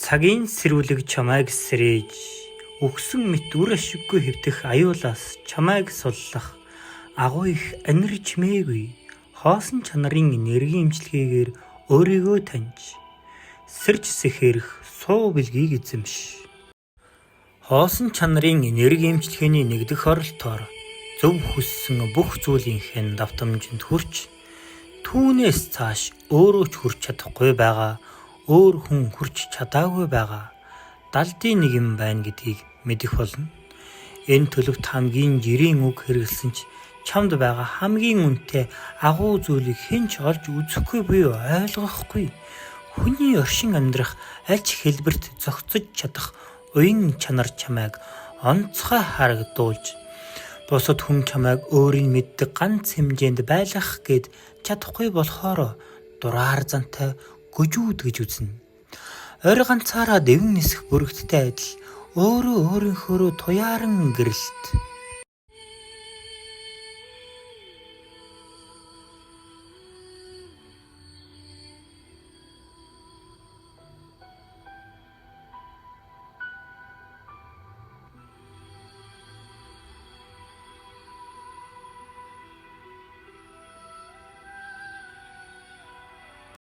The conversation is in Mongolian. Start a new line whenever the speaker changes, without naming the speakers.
Цагийн сэрүүлэг чамайг сэрээж, өгсөн мэт үр ашиггүй хэвдэх аюулаас чамайг суллах, агуу их анир чимээгүй, хоосон чанарын энергийн имчилгээгээр өөрийгөө таньж, сэрж сэхэрэх суу бэлгийг эзэмш. Хоосон чанарын энергийн имчилгээний нэгдэх оролтоор зөв хүссэн бүх зүйлийнхэн давтамжинд хүрч, түүнээс цааш өөрөө ч хүрч чадахгүй байгаа, өөр хүн хүрч чадаагүй байгаа далдын нэг юм байна гэдгийг мэдэх болно. Энэ төлөвт хамгийн жирийн үг хэрэгэлсэн ч чамд байгаа хамгийн үнэтэй агуу зүйлийг хэн ч олж үзэхгүй буюу ойлгохгүй. Хүний оршин амьдрах аль ч хэлбэрт зохицож чадах уян чанар чамайг онцгой харагдуулж, бусад хүн чамайг өөрийн мэддэг ганц хэмжээнд байлгах гээд чадахгүй болохоор дураар зантай гүжүүд гэж үзнэ. Ойр ганцаараа дэвэн нисэх бүрэгдтэй адил өөрөө өөрийнхөөрөө туяаран гэрэлт.